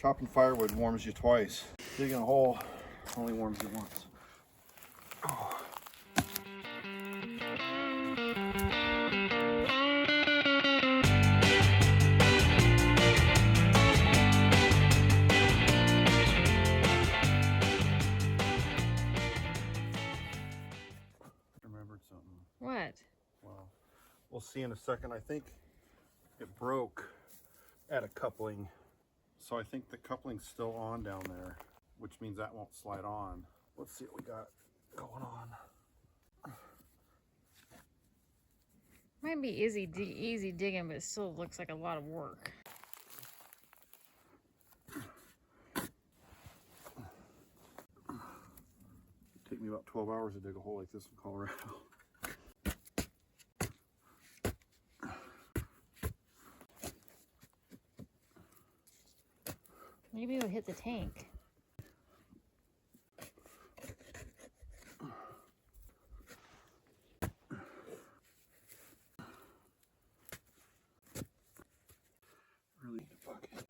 Chopping firewood warms you twice. Digging a hole only warms you once. Oh. Remembered something. What? Well, we'll see in a second. I think it broke at a coupling. So I think the coupling's still on down there, which means that won't slide on. Let's see what we got going on. Might be easy digging, but it still looks like a lot of work. It'd take me about 12 hours to dig a hole like this in Colorado. Maybe it'll hit the tank. Really need a bucket.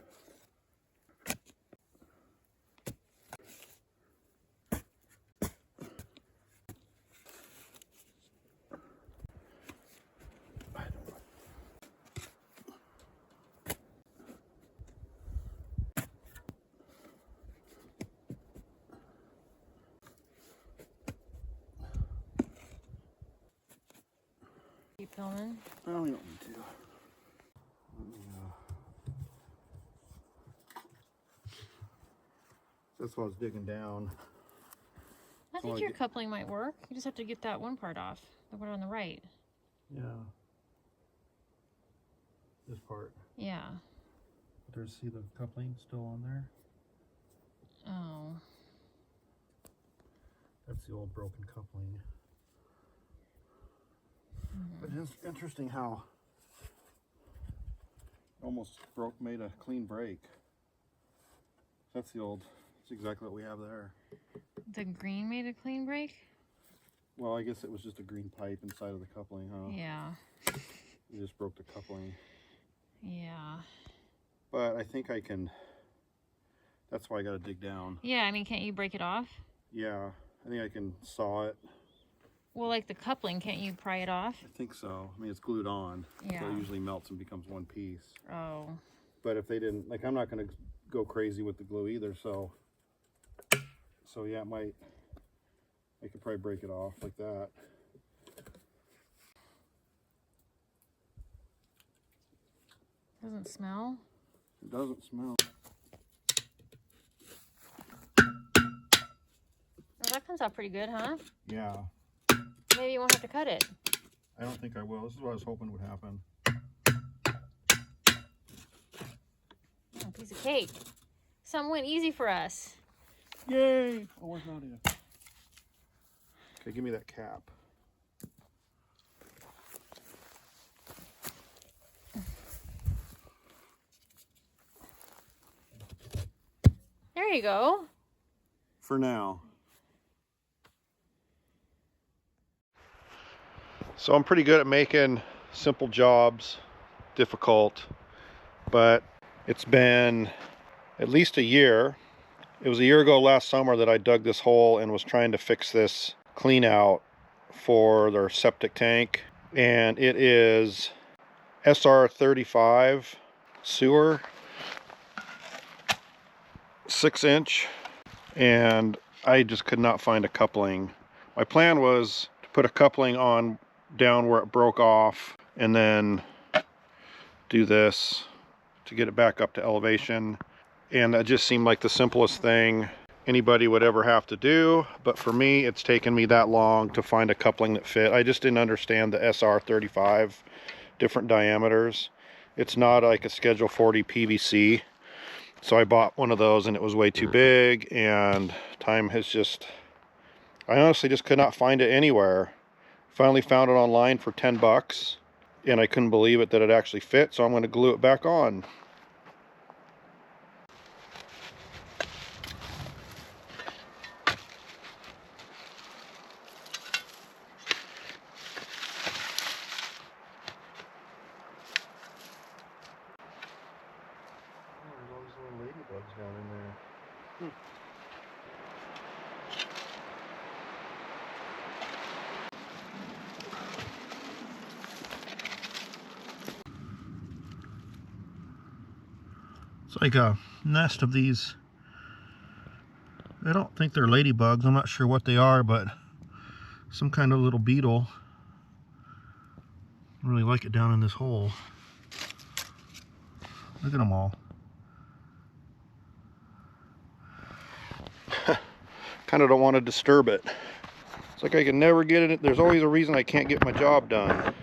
Keep filming. No, we don't need to. That's why I was digging down. I think your coupling might work. You just have to get that one part off, the one on the right. Yeah. This part. Yeah. There's, see the coupling still on there? Oh. That's the old broken coupling. But it's interesting how almost made a clean break. That's exactly what we have there. The green made a clean break? Well, I guess it was just a green pipe inside of the coupling, huh? Yeah. You just broke the coupling. Yeah. But I think I can, that's why I gotta dig down. Yeah, I mean, can't you break it off? Yeah, I think I can saw it. Well, like the coupling, can't you pry it off? I think so. I mean, it's glued on. Yeah. So it usually melts and becomes one piece. Oh. But if they didn't, like, I'm not gonna go crazy with the glue either, so yeah, I could probably break it off like that. Doesn't smell? It doesn't smell. Oh, that comes out pretty good, huh? Yeah. Maybe you won't have to cut it. I don't think I will. This is what I was hoping would happen. Oh, piece of cake. Something went easy for us. Yay! Oh, where's Nadia? Okay, give me that cap. There you go. For now. So I'm pretty good at making simple jobs difficult, but it's been at least a year. It was a year ago last summer that I dug this hole and was trying to fix this clean out for their septic tank, and it is SR35 sewer, 6-inch, and I just could not find a coupling. My plan was to put a coupling on down where it broke off and then do this to get it back up to elevation, and that just seemed like the simplest thing anybody would ever have to do. But for me, it's taken me that long to find a coupling that fit. I just didn't understand the SR35 different diameters. It's not like a Schedule 40 PVC, so I bought one of those and it was way too big, and time has just, I honestly just could not find it anywhere. Finally found it online for 10 bucks, and I couldn't believe it that it actually fit, so I'm going to glue it back on. Ladybugs down It's like a nest of these. I don't think they're ladybugs. I'm not sure what they are, but some kind of little beetle. I really like it down in this hole. Look at them all. Kind of don't want to disturb it. It's like I can never get it. There's always a reason I can't get my job done.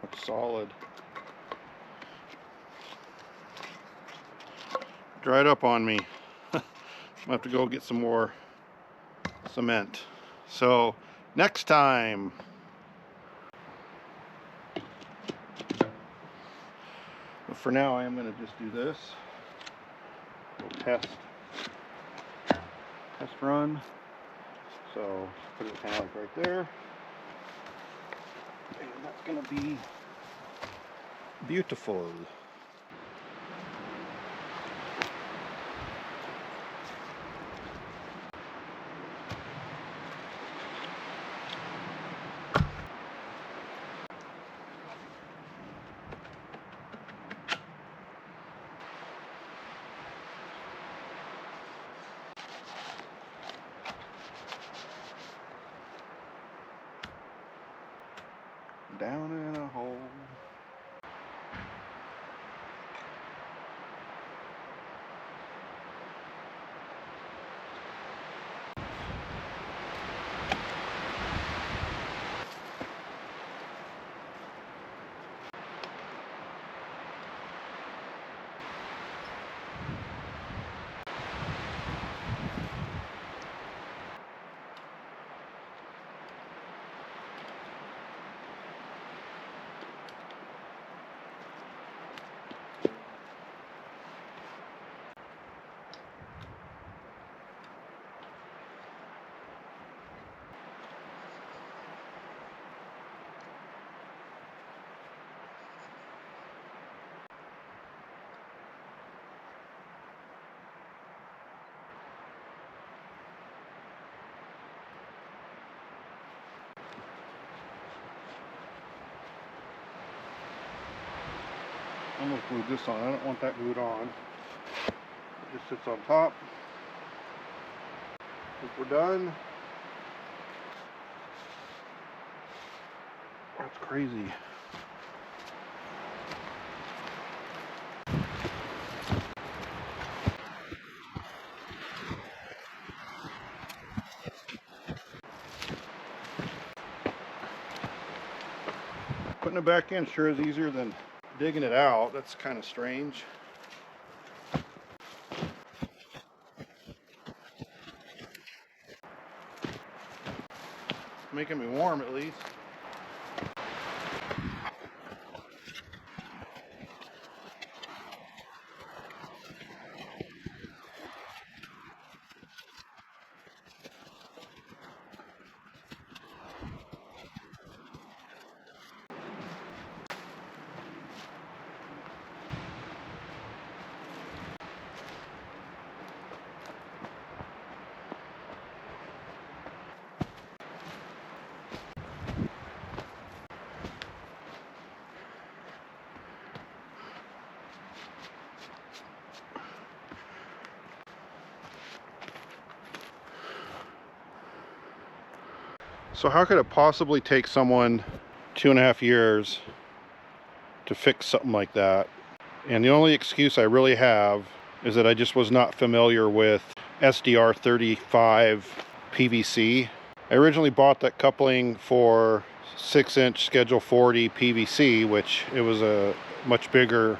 Looks solid. Dried up on me. I'm gonna have to go get some more cement. So next time. But for now, I am going to just do this. Test run. So put it kind of like right there. And that's going to be beautiful. Down in a hole. I'm going to glue this on. I don't want that glued on. It just sits on top. If we're done. That's crazy. Putting it back in sure is easier than digging it out. That's kind of strange. Making me warm at least. So how could it possibly take someone 2.5 years to fix something like that? And the only excuse I really have is that I just was not familiar with SDR 35 PVC. I originally bought that coupling for 6-inch Schedule 40 PVC, which it was a much bigger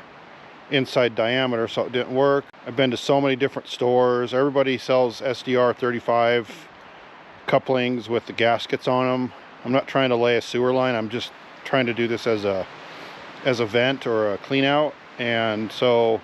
inside diameter, so it didn't work. I've been to so many different stores. Everybody sells SDR 35 couplings with the gaskets on them. I'm not trying to lay a sewer line. I'm just trying to do this as a as a vent or a clean out, and so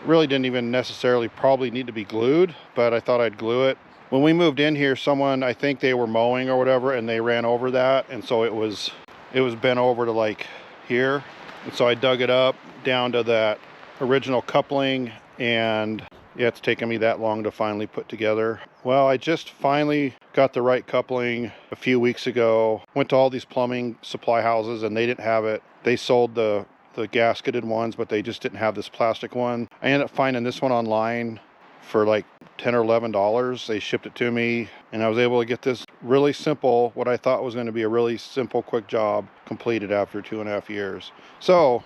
really didn't even necessarily probably need to be glued, but I thought I'd glue it. When we moved in here, someone, I think they were mowing or whatever, and they ran over that, and so it was bent over to like here, and so I dug it up down to that original coupling, and yeah, it's taken me that long to finally put together. Well, I just finally got the right coupling a few weeks ago. Went to all these plumbing supply houses and they didn't have it. They sold the gasketed ones, but they just didn't have this plastic one. I ended up finding this one online for like $10 or $11. They shipped it to me, and I was able to get this really simple, what I thought was going to be a really simple, quick job, completed after 2.5 years. So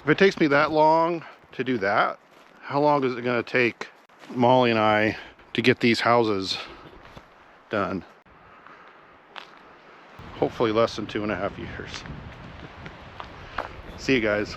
if it takes me that long to do that, how long is it going to take Molly and I to get these houses done? Hopefully less than 2.5 years. See you guys.